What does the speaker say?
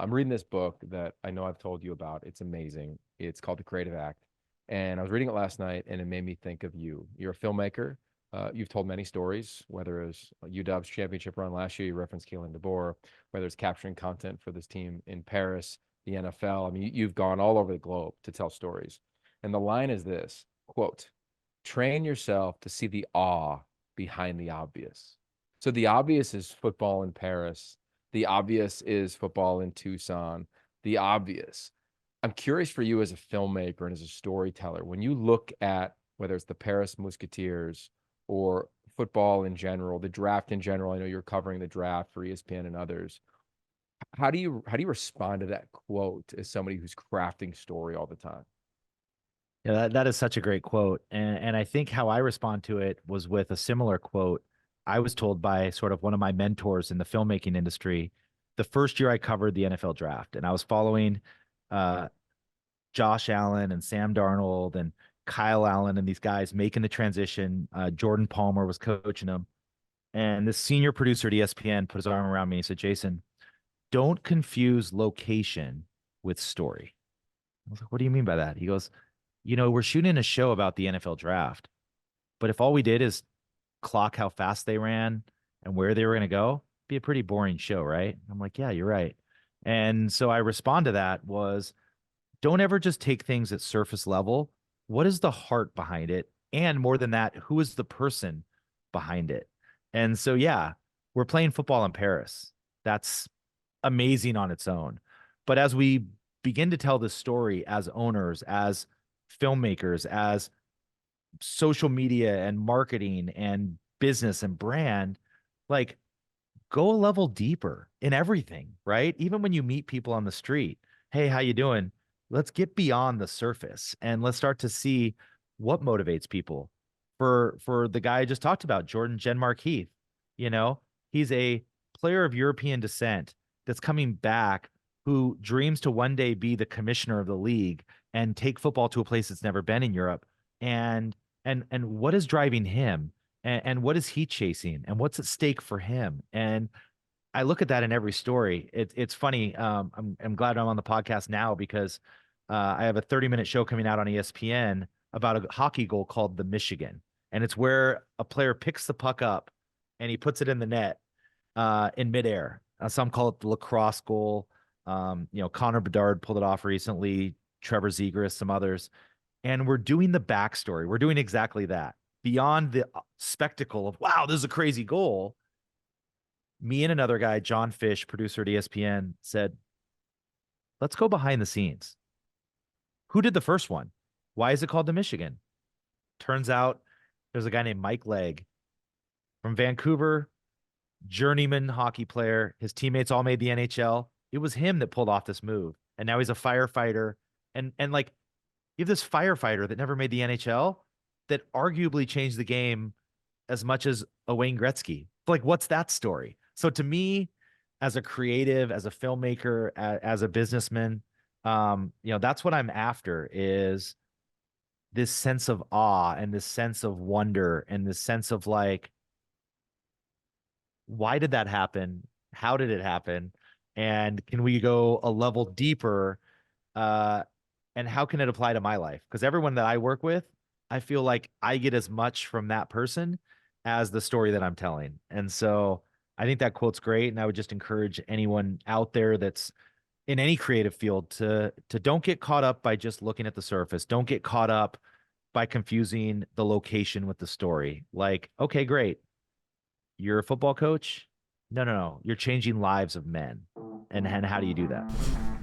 I'm reading this book that I know I've told you about. It's amazing. It's called The Creative Act. And I was reading it last night and it made me think of you. You're a filmmaker. You've told many stories, whether it's UW's championship run last year, you referenced Keelan DeBoer, whether it's capturing content for this team in Paris, the NFL. I mean, you've gone all over the globe to tell stories. And the line is this, quote, train yourself to see the awe behind the obvious. So the obvious is football in Paris. The obvious is football in Tucson. The obvious. I'm curious for you as a filmmaker and as a storyteller, when you look at whether it's the Paris Musketeers or football in general, the draft in general, I know you're covering the draft for ESPN and others. How do you respond to that quote as somebody who's crafting story all the time? Yeah, that is such a great quote. And I think how I respond to it was with a similar quote I was told by sort of one of my mentors in the filmmaking industry the first year I covered the NFL draft. And I was following uh, Josh Allen and Sam Darnold and Kyle Allen and these guys making the transition. Jordan Palmer was coaching them. And this senior producer at ESPN put his arm around me and said, Jason, don't confuse location with story. I was like, what do you mean by that? He goes, we're shooting a show about the NFL draft, but if all we did is clock how fast they ran and where they were going to go, it'd be a pretty boring show, right? I'm like, yeah, you're right. And so I respond to that was don't ever just take things at surface level. What is the heart behind it? And more than that, who is the person behind it? And so, yeah, we're playing football in Paris. That's amazing on its own. But as we begin to tell this story as owners, as filmmakers, as social media and marketing and business and brand, like go a level deeper in everything, right? Even when you meet people on the street, hey, how you doing? Let's get beyond the surface and let's start to see what motivates people. For the guy I just talked about, Jordan Genmark Heath, he's a player of European descent that's coming back who dreams to one day be the commissioner of the league and take football to a place it's never been in Europe. And what is driving him and what is he chasing and what's at stake for him? And I look at that in every story. It's funny. I'm glad I'm on the podcast now because I have a 30-minute show coming out on ESPN about a hockey goal called the Michigan. And it's where a player picks the puck up and he puts it in the net in midair. Some call it the lacrosse goal. Connor Bedard pulled it off recently, Trevor Zegras, some others. And we're doing the backstory. We're doing exactly that. Beyond the spectacle of, wow, this is a crazy goal. Me and another guy, John Fish, producer at ESPN, said, let's go behind the scenes. Who did the first one? Why is it called the Michigan? Turns out there's a guy named Mike Legg from Vancouver, journeyman hockey player. His teammates all made the NHL. It was him that pulled off this move. And now he's a firefighter. And like, you have this firefighter that never made the NHL that arguably changed the game as much as a Wayne Gretzky. Like, what's that story? So to me, as a creative, as a filmmaker, as a businessman, that's what I'm after is this sense of awe and this sense of wonder and this sense of like, why did that happen? How did it happen? And can we go a level deeper? And how can it apply to my life? Because everyone that I work with, I feel like I get as much from that person as the story that I'm telling. And so I think that quote's great. And I would just encourage anyone out there that's in any creative field to don't get caught up by just looking at the surface. Don't get caught up by confusing the location with the story. Like, okay, great. You're a football coach? No. You're changing lives of men. And how do you do that?